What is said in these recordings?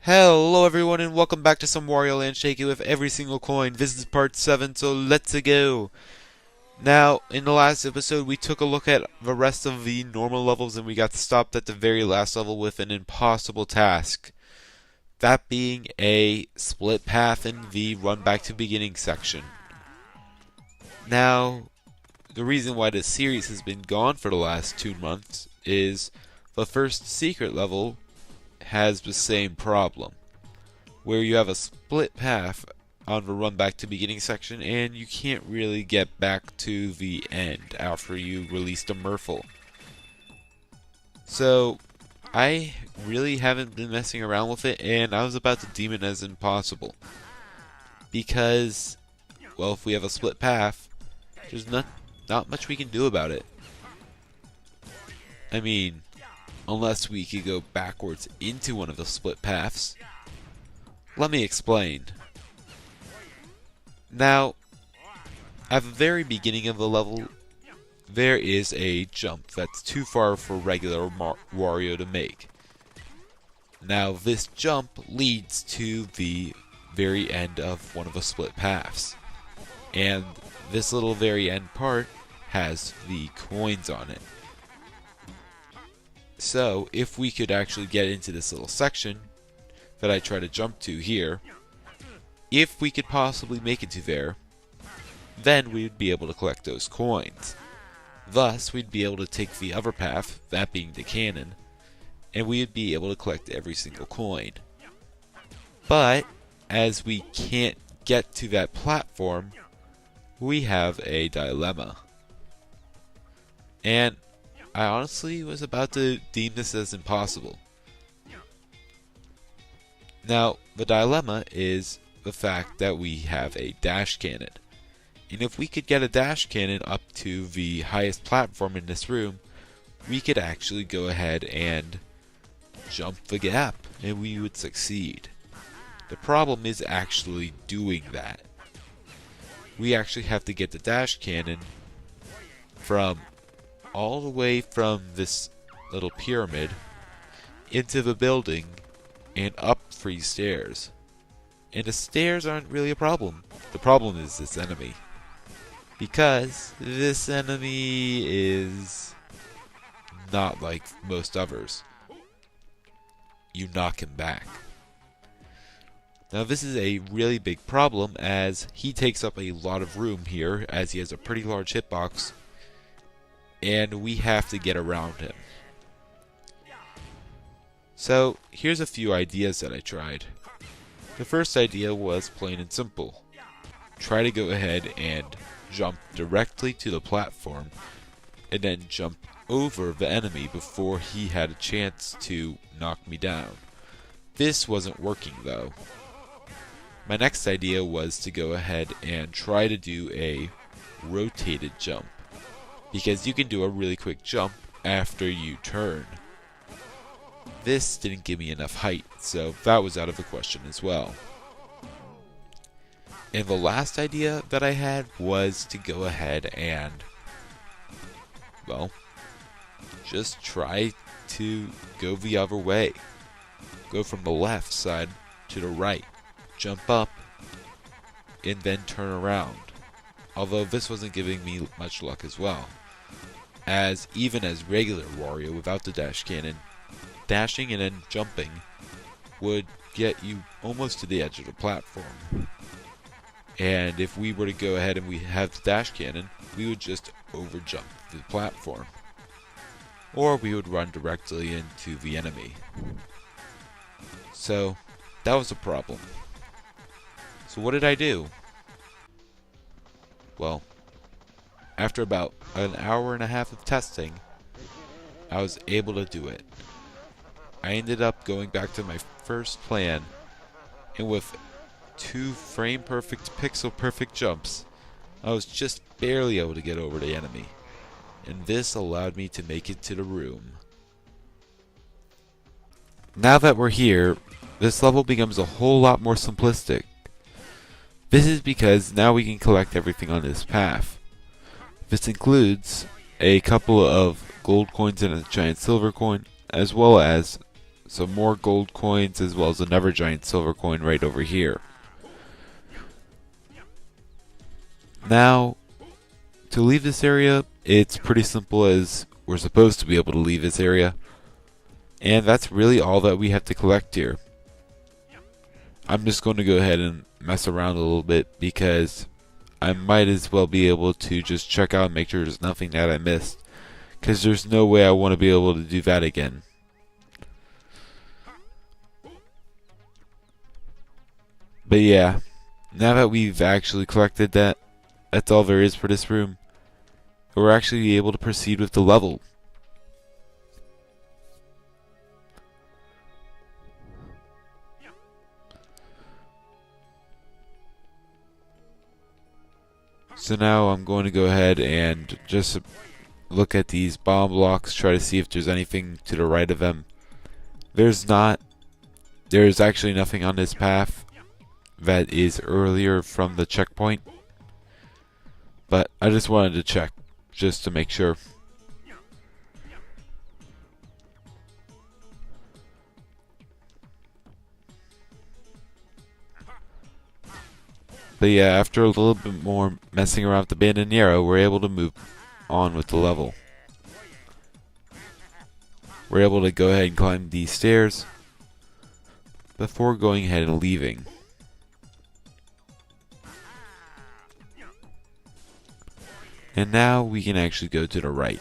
Hello everyone and welcome back to some Wario Land Shake with every single coin. This is part 7, so let's go. Now, in the last episode we took a look at the rest of the normal levels and we got stopped at the very last level with an impossible task. That being a split path in the run back to beginning section. Now, the reason why this series has been gone for the last 2 months is the first secret level has the same problem, where you have a split path on the run back to beginning section and you can't really get back to the end after you release the Murphle. So I really haven't been messing around with it and I was about to deem it as impossible. Because, well, if we have a split path, there's not much we can do about it. I mean, unless we could go backwards into one of the split paths. Let me explain. Now, at the very beginning of the level, there is a jump that's too far for regular Wario to make. Now, this jump leads to the very end of one of the split paths. And this little very end part has the coins on it. So, if we could actually get into this little section that I try to jump to here, if we could possibly make it to there, then we would be able to collect those coins. Thus, we'd be able to take the other path, that being the cannon, and we would be able to collect every single coin. But, as we can't get to that platform, we have a dilemma. And I honestly was about to deem this as impossible. Now, the dilemma is the fact that we have a dash cannon. And if we could get a dash cannon up to the highest platform in this room, we could actually go ahead and jump the gap, and we would succeed. The problem is actually doing that. We actually have to get the dash cannon from all the way from this little pyramid into the building and up 3 stairs. And the stairs aren't really a problem. The problem is this enemy. Because this enemy is not like most others. You knock him back. Now this is a really big problem as he takes up a lot of room here as he has a pretty large hitbox. And we have to get around him. So, here's a few ideas that I tried. The first idea was plain and simple. Try to go ahead and jump directly to the platform, and then jump over the enemy before he had a chance to knock me down. This wasn't working though. My next idea was to go ahead and try to do a rotated jump, because you can do a really quick jump after you turn. This didn't give me enough height, so that was out of the question as well. And the last idea that I had was to go ahead and, well, just try to go the other way. Go from the left side to the right, jump up, and then turn around. Although this wasn't giving me much luck as well, as even as regular Wario without the dash cannon, dashing and then jumping would get you almost to the edge of the platform. And if we were to go ahead and we have the dash cannon, we would just overjump the platform. Or we would run directly into the enemy. So, that was a problem. So what did I do? Well, after about an hour and a half of testing, I was able to do it. I ended up going back to my first plan, and with 2 frame perfect, pixel perfect jumps, I was just barely able to get over the enemy. And this allowed me to make it to the room. Now that we're here, this level becomes a whole lot more simplistic. This is because now we can collect everything on this path. This includes a couple of gold coins and a giant silver coin, as well as some more gold coins as well as another giant silver coin right over here. Now, to leave this area, it's pretty simple, as we're supposed to be able to leave this area. And that's really all that we have to collect here. I'm just going to go ahead and mess around a little bit because I might as well be able to just check out and make sure there's nothing that I missed, because there's no way I want to be able to do that again. But yeah, now that we've actually collected that, that's all there is for this room. We're actually able to proceed with the level. So now I'm going to go ahead and just look at these bomb blocks, try to see if there's anything to the right of them. There's not. There's actually nothing on this path that is earlier from the checkpoint. But I just wanted to check, just to make sure. But yeah, after a little bit more messing around with the abandoned arrow, we're able to move on with the level. We're able to go ahead and climb these stairs before going ahead and leaving. And now we can actually go to the right.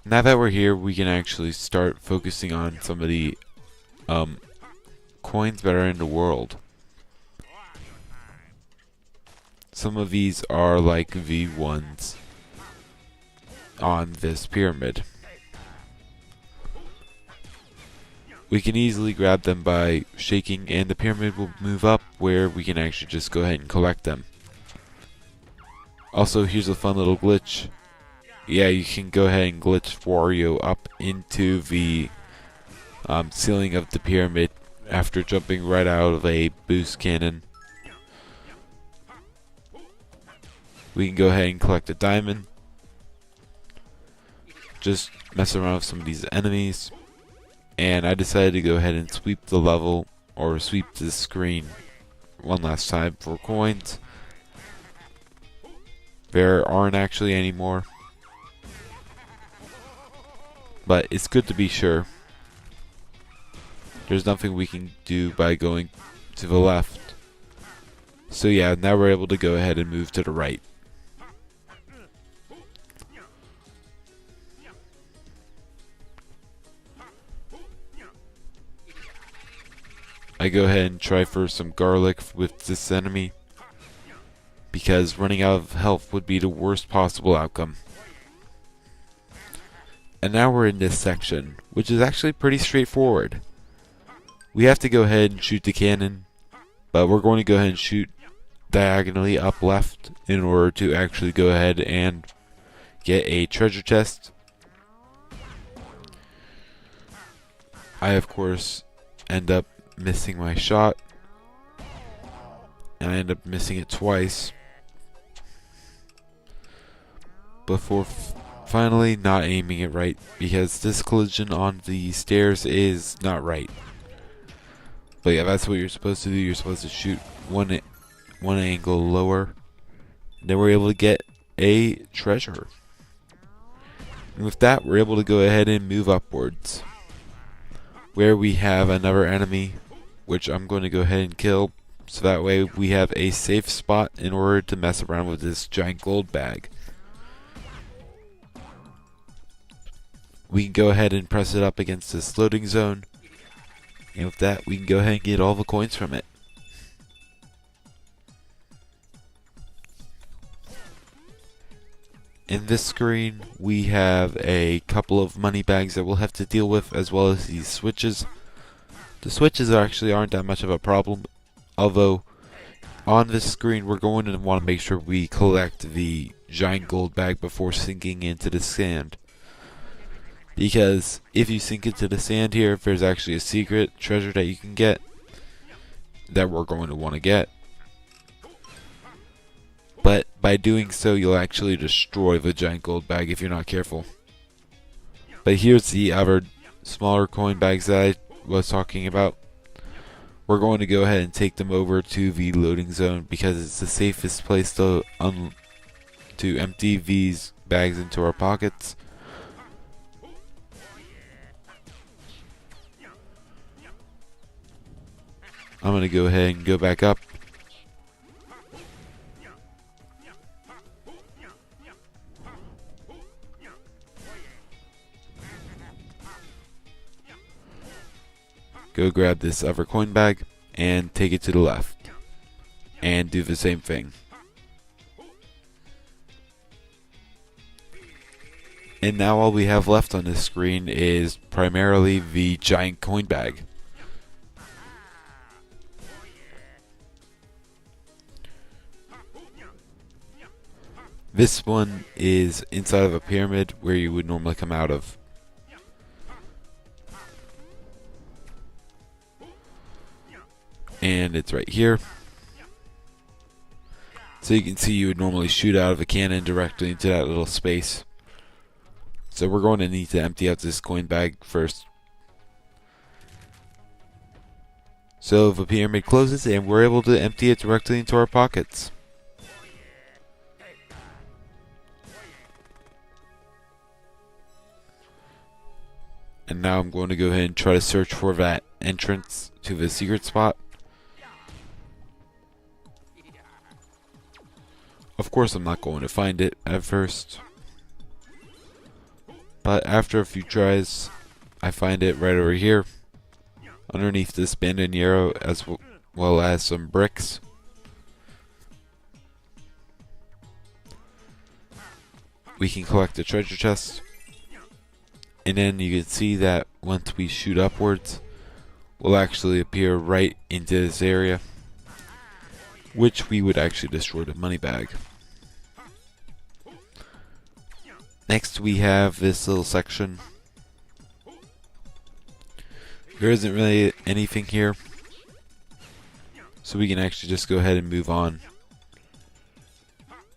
Now that we're here, we can actually start focusing on some of the coins that are in the world. Some of these are like V1s on this pyramid. We can easily grab them by shaking, and the pyramid will move up where we can actually just go ahead and collect them. Also, here's a fun little glitch. Yeah, you can go ahead and glitch Wario up into the ceiling of the pyramid after jumping right out of a boost cannon. We can go ahead and collect a diamond. Just mess around with some of these enemies. And I decided to go ahead and sweep the level, or sweep the screen one last time for coins. There aren't actually any more, but it's good to be sure. There's nothing we can do by going to the left. So yeah, now we're able to go ahead and move to the right. I go ahead and try for some garlic with this enemy, because running out of health would be the worst possible outcome. And now we're in this section, which is actually pretty straightforward. We have to go ahead and shoot the cannon, but we're going to go ahead and shoot diagonally up left in order to actually go ahead and get a treasure chest. I of course end up missing my shot, and I end up missing it twice before finally not aiming it right, because this collision on the stairs is not right. But yeah, that's what you're supposed to do. You're supposed to shoot one angle lower. Then we're able to get a treasure. And with that, we're able to go ahead and move upwards, where we have another enemy, which I'm going to go ahead and kill, so that way we have a safe spot in order to mess around with this giant gold bag. We can go ahead and press it up against this loading zone, and with that we can go ahead and get all the coins from it. In this screen we have a couple of money bags that we'll have to deal with, as well as these switches. The switches actually aren't that much of a problem, although on this screen we're going to want to make sure we collect the giant gold bag before sinking into the sand. Because if you sink into the sand here, there's actually a secret treasure that you can get that we're going to want to get. But by doing so you'll actually destroy the giant gold bag if you're not careful. But here's the other smaller coin bags that I was talking about. We're going to go ahead and take them over to the loading zone because it's the safest place to empty these bags into our pockets. I'm going to go ahead and go back up. Go grab this other coin bag and take it to the left and do the same thing. And now all we have left on this screen is primarily the giant coin bag. This one is inside of a pyramid where you would normally come out of. And it's right here. So you can see you would normally shoot out of a cannon directly into that little space. So we're going to need to empty out this coin bag first. So the pyramid closes and we're able to empty it directly into our pockets. And now I'm going to go ahead and try to search for that entrance to the secret spot. Of course I'm not going to find it at first, but after a few tries I find it right over here underneath this bandolier as well as some bricks. We can collect the treasure chest, and then you can see that once we shoot upwards we'll actually appear right into this area, which we would actually destroy the money bag. Next we have this little section. There isn't really anything here, so we can actually just go ahead and move on.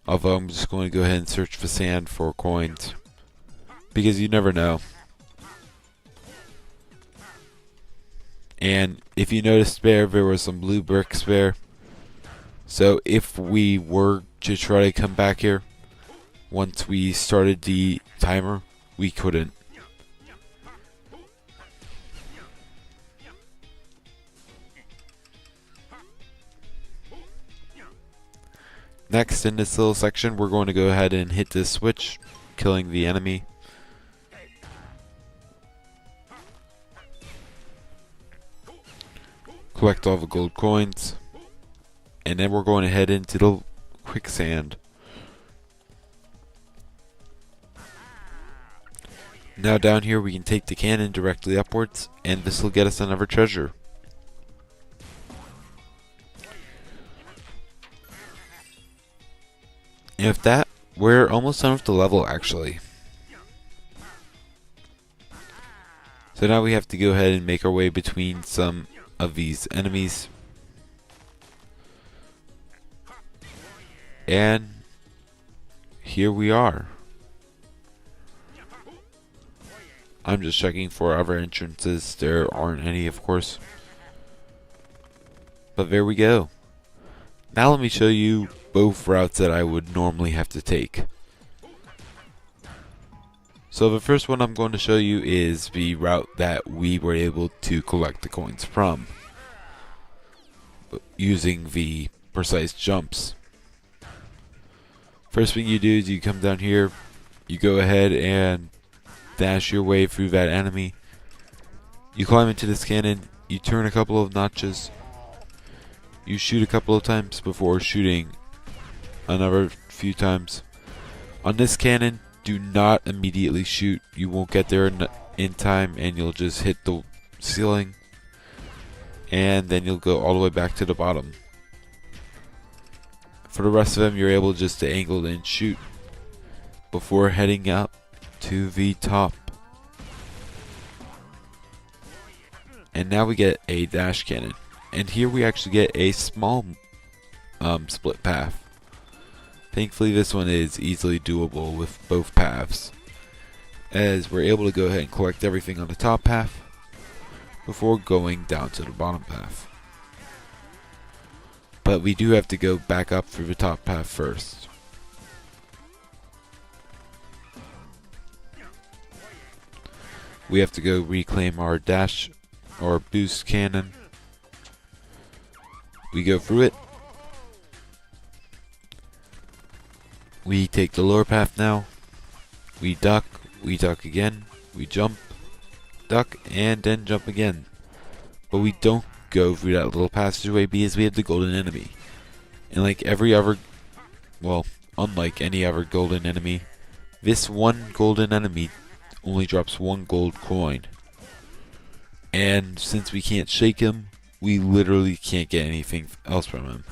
Although I'm just going to go ahead and search for sand for coins, because you never know. And if you noticed there was some blue bricks there. So if we were to try to come back here, once we started the timer, we couldn't. Next in this little section, we're going to go ahead and hit this switch, killing the enemy. Collect all the gold coins. And then we're going to head into the quicksand. Now down here we can take the cannon directly upwards, and this will get us another treasure. And with that, we're almost done with the level actually. So now we have to go ahead and make our way between some of these enemies. And here we are. I'm just checking for other entrances. There aren't any, of course. But there we go. Now let me show you both routes that I would normally have to take. So the first one I'm going to show you is the route that we were able to collect the coins from, using the precise jumps. First thing you do is you come down here, you go ahead and dash your way through that enemy. You climb into this cannon, you turn a couple of notches, you shoot a couple of times before shooting another few times. On this cannon, do not immediately shoot. You won't get there in time, and you'll just hit the ceiling, and then you'll go all the way back to the bottom. For the rest of them, you're able just to angle and shoot before heading up to the top. And now we get a dash cannon, and here we actually get a small split path. Thankfully this one is easily doable with both paths, as we're able to go ahead and collect everything on the top path before going down to the bottom path. But we do have to go back up through the top path first. We have to go reclaim our dash or boost cannon. We go through it. We take the lower path now. We duck again, we jump, duck, and then jump again. But we don't go through that little passageway because we have the golden enemy. And like every other, well, unlike any other golden enemy, this one golden enemy only drops one gold coin. And since we can't shake him, we literally can't get anything else from him.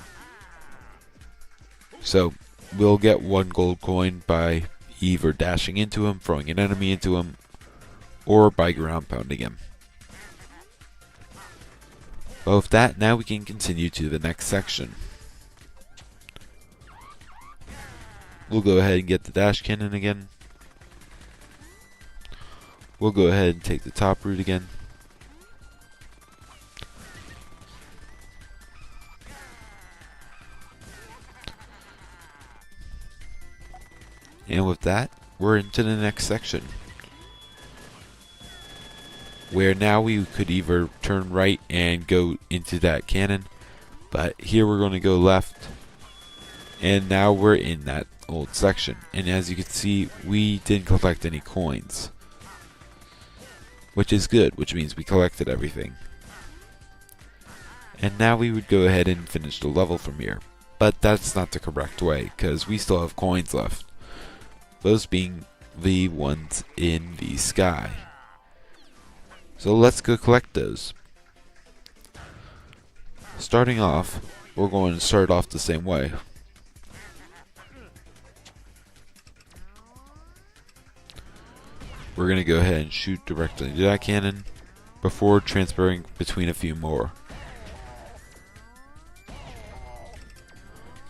So we'll get one gold coin by either dashing into him, throwing an enemy into him, or by ground pounding him. But with that, now we can continue to the next section. We'll go ahead and get the dash cannon again. We'll go ahead and take the top route again. And with that, we're into the next section, where now we could either turn right and go into that cannon, but here we're going to go left, and now we're in that old section. And as you can see, we didn't collect any coins, which is good, which means we collected everything. And now we would go ahead and finish the level from here, but that's not the correct way, because we still have coins left. Those being the ones in the sky. So let's go collect those. Starting off, we're going to start off the same way. We're going to go ahead and shoot directly into that cannon before transferring between a few more.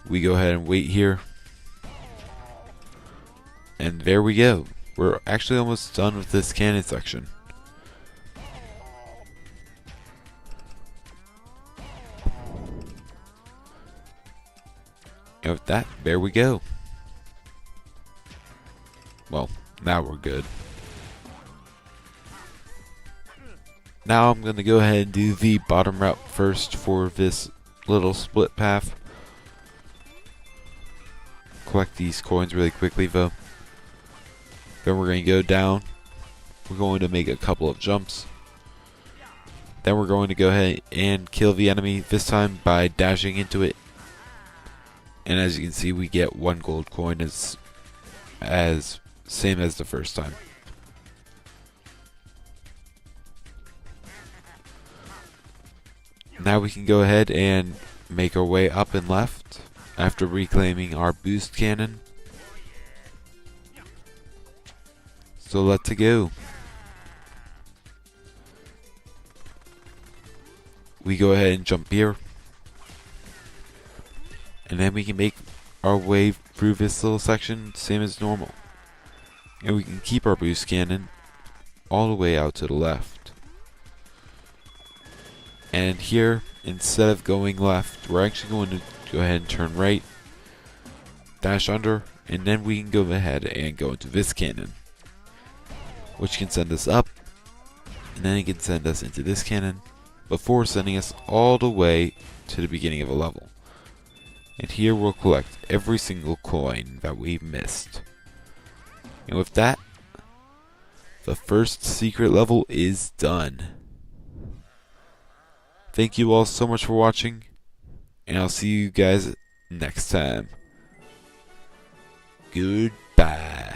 We go ahead and wait here. And there we go. We're actually almost done with this cannon section. And with that, there we go. Well, now we're good. Now I'm going to go ahead and do the bottom route first for this little split path. Collect these coins really quickly though. Then we're going to go down. We're going to make a couple of jumps. Then we're going to go ahead and kill the enemy, this time by dashing into it. And as you can see, we get one gold coin as same as the first time. Now we can go ahead and make our way up and left after reclaiming our boost cannon. So let's go. We go ahead and jump here. And then we can make our way through this little section same as normal. And we can keep our boost cannon all the way out to the left. And here, instead of going left, we're actually going to go ahead and turn right, dash under, and then we can go ahead and go into this cannon, which can send us up, and then it can send us into this cannon before sending us all the way to the beginning of a level. And here we'll collect every single coin that we missed. And with that, the first secret level is done. Thank you all so much for watching, and I'll see you guys next time. Goodbye.